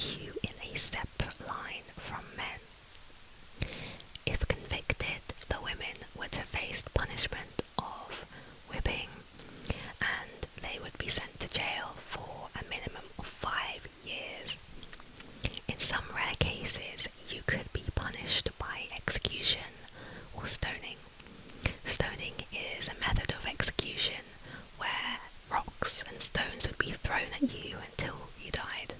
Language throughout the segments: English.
queue in a separate line from men. If convicted, the women would have faced punishment of whipping, and they would be sent to jail for a minimum of 5 years. In some rare cases, you could be punished by execution or stoning. Stoning is a method of execution where rocks and stones would be thrown at you until you died.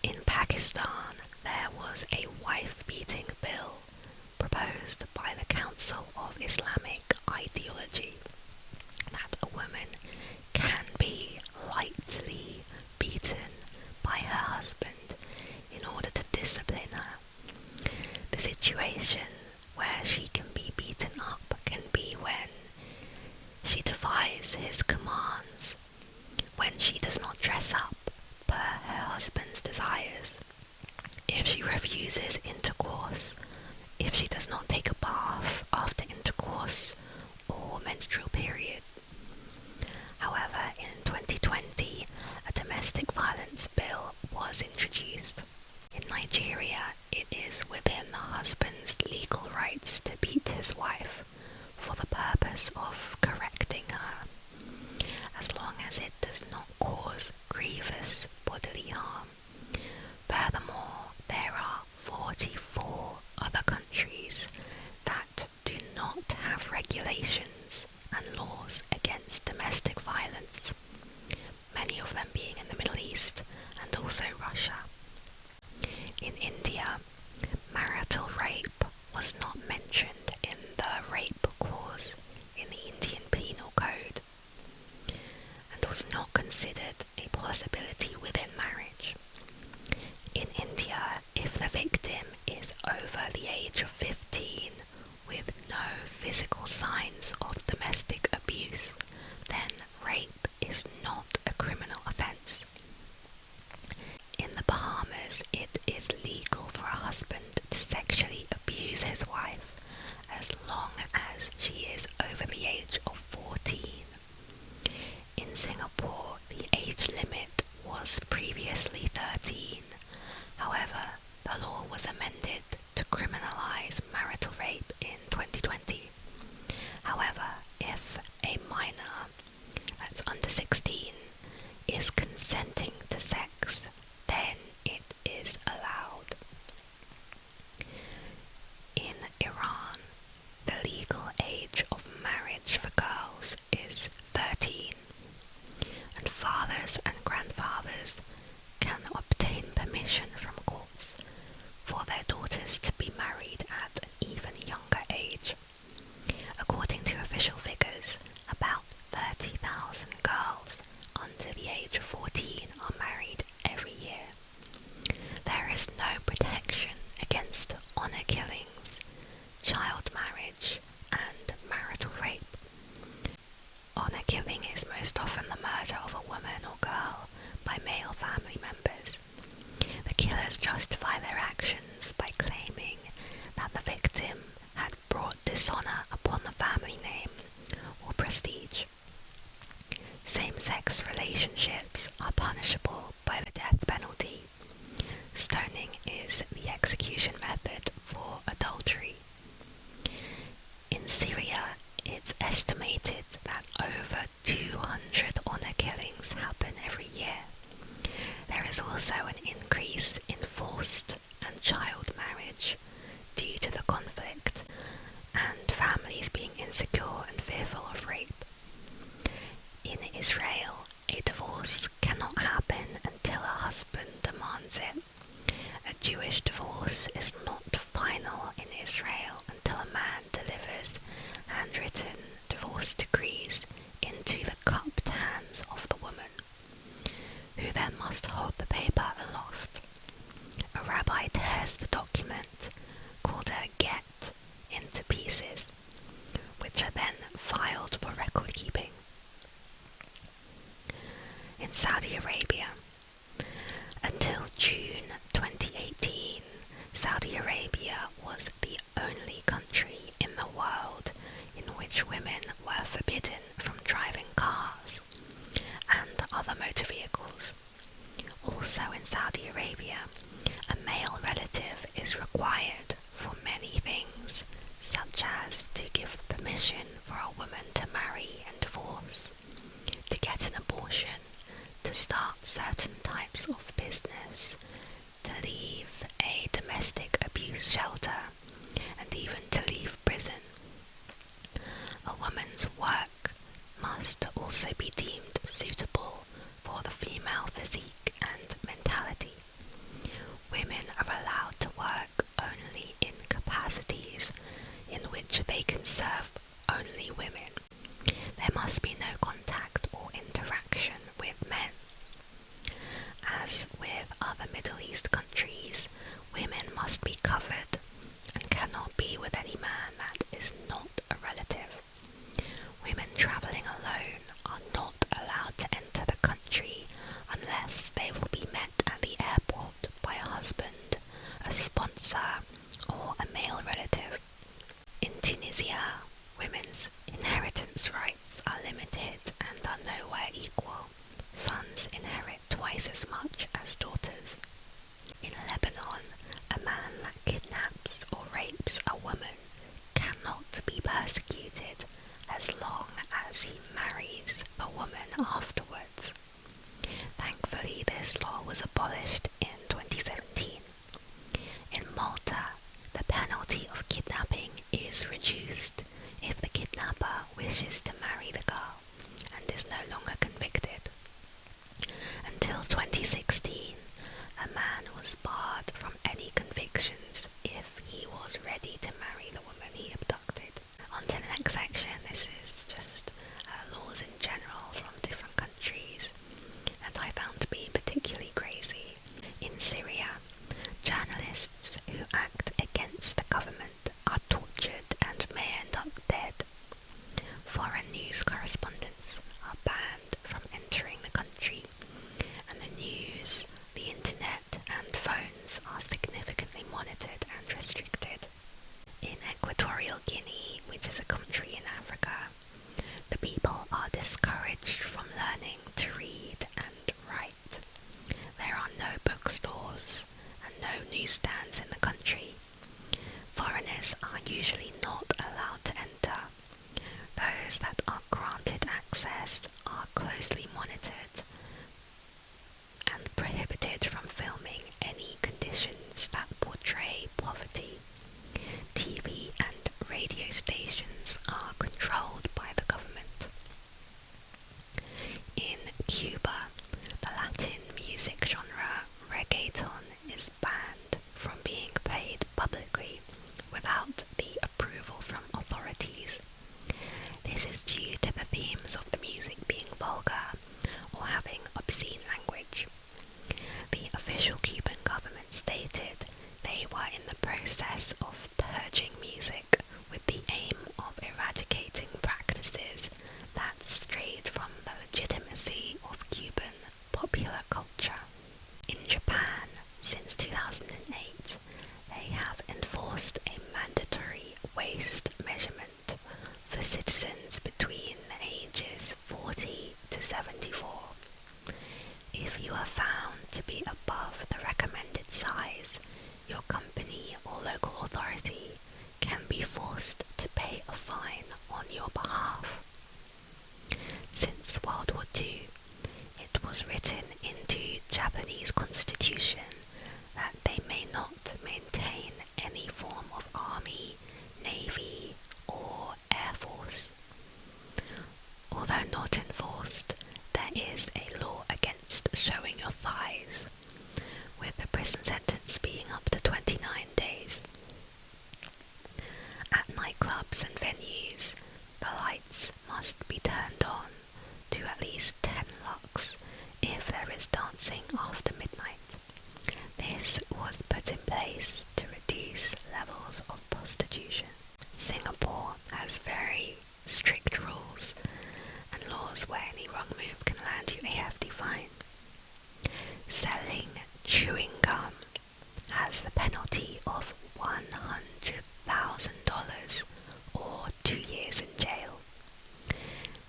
In Pakistan, there was a wife-beating bill proposed by the Council of Islamic Ideology that a woman can be lightly beaten by her husband in order to discipline her. The situation where she can be beaten up can be when she defies his commands, when she does not dress up per her husband's desires, if she refuses intercourse, if she does not take a bath after intercourse or menstrual period. However, in 2020, a domestic violence bill was introduced. In Nigeria, it is within the husband's legal rights to beat his wife for the purpose of correcting her, as long as it does not cause grievous bodily harm. Furthermore, there are 44 other countries that do not have regulations and laws against domestic violence, many of them being in the Middle East and also Russia. In India, marital rape was not mentioned in the rape clause in the Indian Penal Code and was not considered a possibility within marriage. In India, if the victim is over the age of 15 with no physical signs of domestic abuse, then rape is not a criminal offence. In the Bahamas, it is legal for a husband to sexually abuse his wife as long as she is over the age of 14. In Singapore, the age limit was previously 13. However, the law was amended to criminalise marital rape in 2020. However, if a minor that's under 16 is consenting to sex, then it is allowed. In Iran, the legal age of marriage for girls is 13, and fathers and grandfathers can obtain permission from courts for their daughters to be married at an even younger age. According to official figures, about 30,000 girls under the age of 14 are married every year. There is no protection against honour killings, child marriage, and marital rape. Honour killing is most often the murder of a woman or girl by male family members. The killers justify their actions by claiming that the victim had brought dishonour upon the family name or prestige. Same-sex relationships are punishable by the death penalty. Stoning is the execution method for adultery. In Syria, it's estimated that over 200 honour killings happen every year. There is also an increase in forced and child marriage due to the conflict and families being insecure and fearful of rape. In Israel, a divorce cannot happen until a husband demands it. A Jewish divorce is not final in Israel until a man delivers handwritten divorce decrees into the cupped hands of the woman, who then must hold the paper aloft. A rabbi tears the in Saudi Arabia, a male relative is required for many things, such as to give permission for a woman to marry and divorce, to get an abortion, to start certain types of business, to leave a domestic abuse shelter, and even to leave prison. A woman's work must also be deemed suitable for the female physique and mentality. Women are allowed to work only in capacities in which they can serve only women. There must be no contact or interaction with men. As with other Middle East countries, women must be covered and cannot be with any man that is not a relative. Women travelling alone are not allowed to enter the country unless they will be met at the airport by a husband, a sponsor, or a male relative. In Tunisia, women's inheritance rights are limited and are nowhere equal. Sons inherit twice as much as daughters. In Lebanon, a man that kidnaps or rapes a woman cannot be persecuted as long as he marries the woman afterwards. Thankfully, this law was abolished in 2017. In Malta, the penalty of kidnapping is reduced if the kidnapper wishes to marry the girl and is no longer convicted. Until 2016, a man was barred from any convictions if he was ready to marry the woman he abducted. On to the next section. This is just laws in general from different countries that I found to be particularly crazy. In Syria, journalists who act against the government are tortured and may end up dead. Foreign news correspondents are banned from entering the country, and the news, the internet and phones are significantly monitored and restricted. In Equatorial Guinea, which is a country in Africa, the people are discouraged from learning to read and write. There are no bookstores and no newsstands in the country. Foreigners are usually not allowed to enter. Those that are granted access are closely monitored and prohibited from filming any conditions that portray poverty. TV and radio stations are controlled by the government. In Cuba, the Latin music genre reggaeton is banned from being played publicly without the approval from authorities. This is due to the themes of the music being vulgar or having obscene language. The official Cuban government stated they were in the process of purging music with the aim of eradicating practices that strayed from the legitimacy of Cuban popular culture. In Japan, since 2008, they have enforced a mandatory waist measurement for citizens between the ages 40 to 74. If you are found to be above the recommended size, your company or local authority can be forced to pay a fine on your behalf. Since World War II, it was written into Japanese constitution that they may not maintain any form of army, navy, or air force. Although not enforced, there is a law against showing your thighs, with the prison sentence being up to 29 days. At nightclubs and venues, the lights must be turned on to at least 10 lux if there is dancing after midnight. This was put in place to reduce levels of prostitution. Singapore has very strict rules and laws where any wrong move can land you a hefty fine. Selling chewing gum has the penalty of $100,000 or 2 years in jail.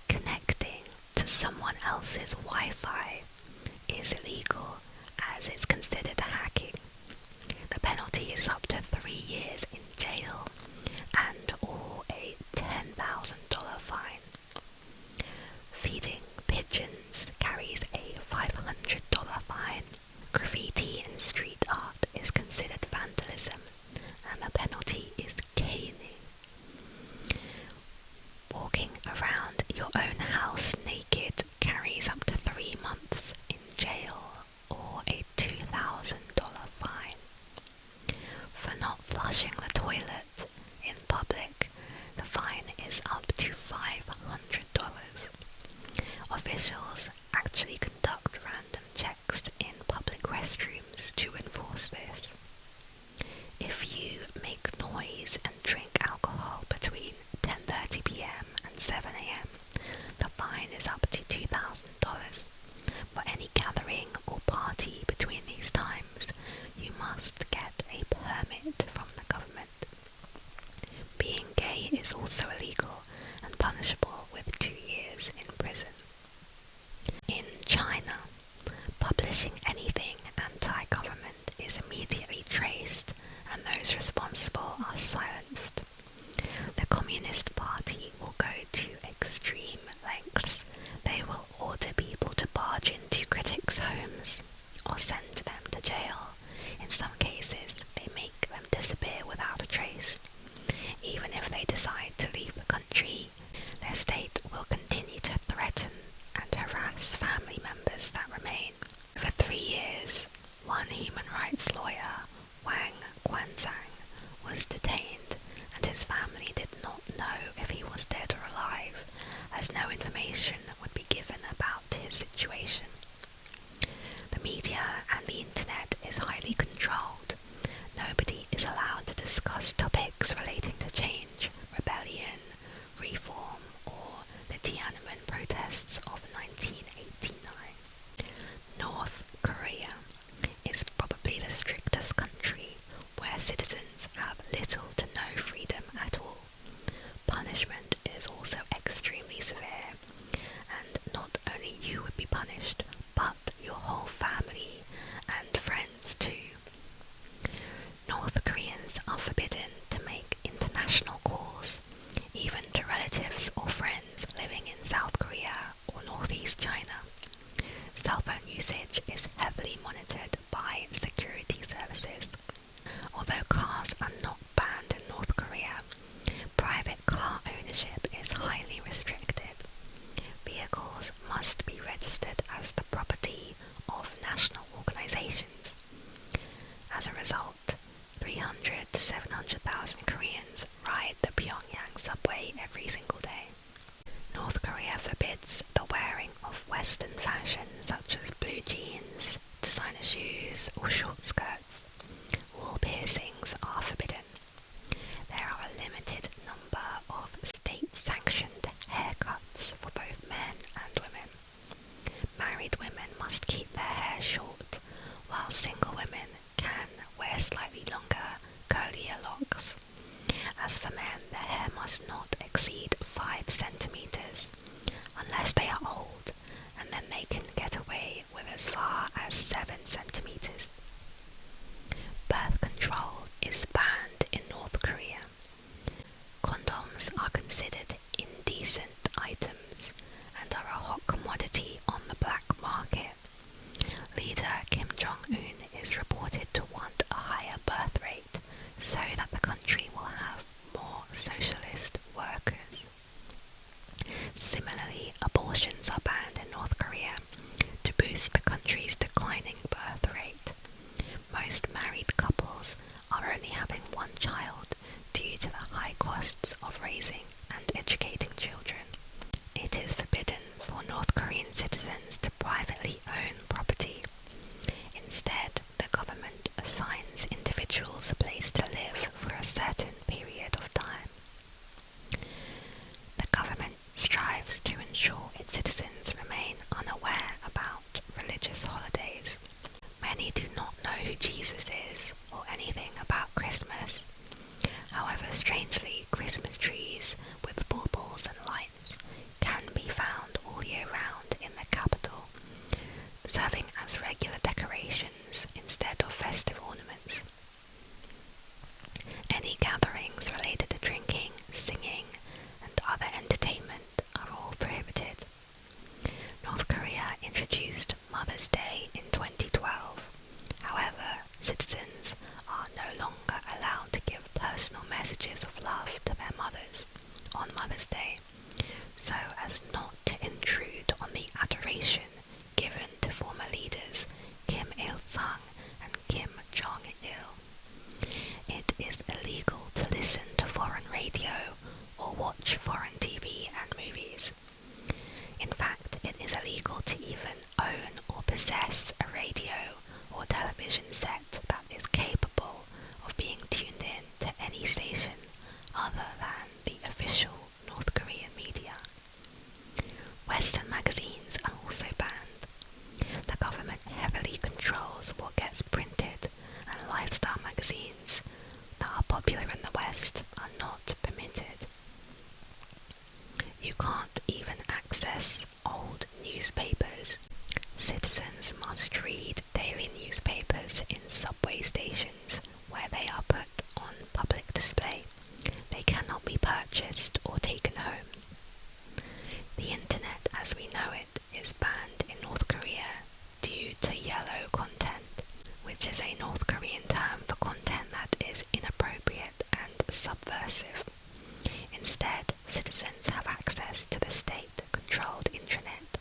Connecting to someone else's Wi-Fi is illegal as it's rights lawyer Wang Quanzhang was detained, and his family did not know if he was dead or alive, as no information would be given about his situation. The media and the internet is highly controlled. Nobody is allowed to discuss topics relating to change, rebellion, reform, or the Tiananmen protests of 1989. North Korea is probably the strictest country where citizens have little to no freedom at all. Punishment is also extremely severe, and not only you would be punished, but your whole family and friends too. North Koreans are forbidden to make international calls, even to relatives or friends living in South Korea or Northeast China. Cell phone usage is heavily monitored by security services. Although cars are not banned in North Korea, private car ownership is highly restricted. Vehicles must be registered as the property of national organizations. As a result, 300 to 700,000 Koreans ride the Pyongyang subway every single day. North Korea forbids the wearing of Western fashion such as blue jeans, designer shoes, or short skirts. All piercings are forbidden. There are a limited number of state-sanctioned haircuts for both men and women. Married women must keep their hair short, while single women can wear slightly longer, curlier locks. As for men, their hair must not exceed 5 centimeters, unless they are old, and then they can get away with as far as 7 centimeters. Birth control is banned in North Korea. Condoms are considered indecent items and are a hot commodity on the black market. Leader Kim Jong-un is reported to want a higher birth rate so that the country will have more socialist workers. Similarly, abortions are banned in North Korea to boost the country's declining birth rate. Most married couples are only having one child due to the high costs of raising and educating children. It is forbidden for North Korean citizens to privately own property. Instead, the government assigns individuals a place to live for a certain period of time. The government strives to ensure its citizens remain unaware about religious holidays. Many do not know who Jesus is or anything about Christmas. However, strangely, Christmas trees with baubles and lights can be found all year round in the capital, serving as regular decorations instead of festive ornaments. Any gatherings related to drinking, singing, and other entertainment are all prohibited. North Korea introduced Mother's Day in 2012. However, citizens are no longer allowed to give personal messages of love to their mothers on Mother's Day, so as not to intrude on the adoration given to former leaders Kim Il-sung and Kim Jong-il. It is illegal to listen to foreign radio or watch foreign TV and movies. In fact, it is illegal to even own or possess a radio or television set that is capable of being tuned in to any station other than the official North Korean media. Western magazines are also banned. The government heavily controls what gets printed, and lifestyle magazines that are popular in the West are not permitted. You can't even access old newspapers. Citizens must read daily newspapers in subway stations where they are put on public display. They cannot be purchased or taken home. The internet as we know it is banned in North Korea due to yellow content, which is a North Korean term for content that is inappropriate and subversive. Instead, citizens have access to the state-controlled intranet.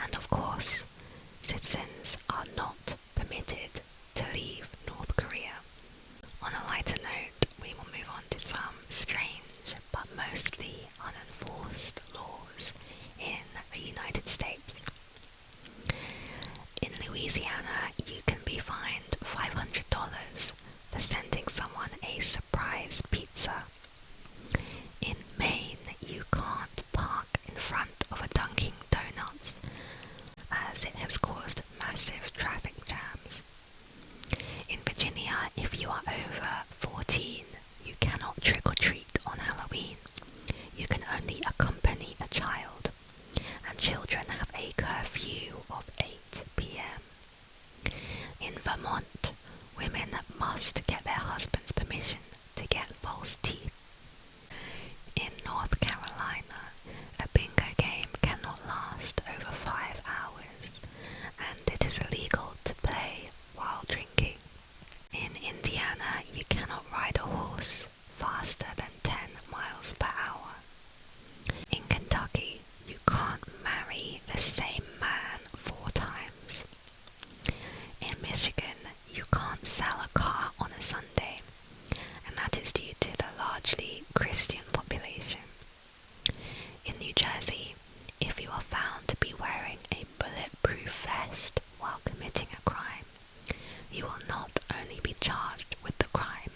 And of course, citizens are not permitted to leave If you are over 14, you cannot trick or treat on Halloween. You can only accompany a child, and children have a curfew of 8 p.m. In Vermont, women must get their husband's permission to get false teeth. In North Carolina, a bingo game cannot last over 5 hours, and it is illegal to play while drinking. In Indiana, you cannot ride a horse faster than 10 miles per hour. In Kentucky, you can't marry the same man 4 times. In Michigan, you can't sell a car on a Sunday, and that is due to the largely Christian population. In New Jersey, if you are found to be wearing a bulletproof vest while committing a crime, you will not only be charged with the crime,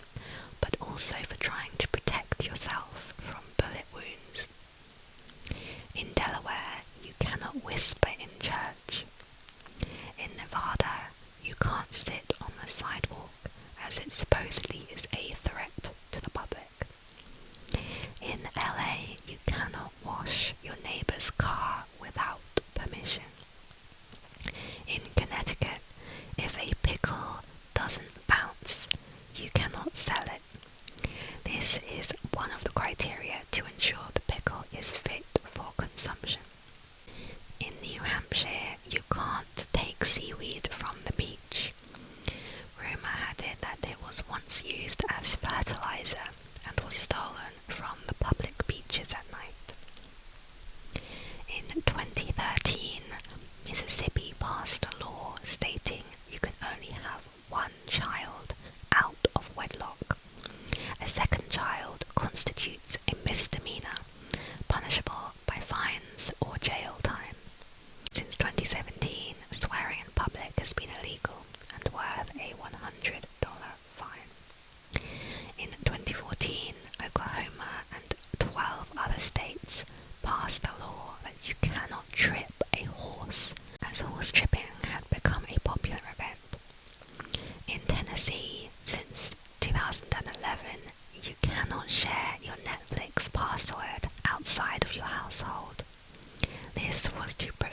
but also for trying to protect yourself from bullet wounds. In Delaware, you cannot whisper in church. In Nevada, you can't sit on the sidewalk, as it supposedly is a threat to the public. In LA, you cannot wash your neighbor's car without permission. In Connecticut, if a pickle doesn't bounce, you cannot sell it. This is one of the criteria to ensure the pickle is fit for consumption. In New Hampshire, you can't take seaweed from the beach. Rumour had it that it was once used as fertilizer and was stolen from the public beaches at night. In 2013, Mississippi passed a law stating you can only have 1 child out of wedlock. A second child constitutes a misdemeanor, punishable by fines or jail time. Since 2017, swearing in public has been illegal and worth a $100 fine. In 2014, Oklahoma and 12 other states passed a law that you cannot trip a horse, as horse tripping had become a popular event. In Tennessee, since 2011, you cannot share your Netflix password outside of your household. This was to prevent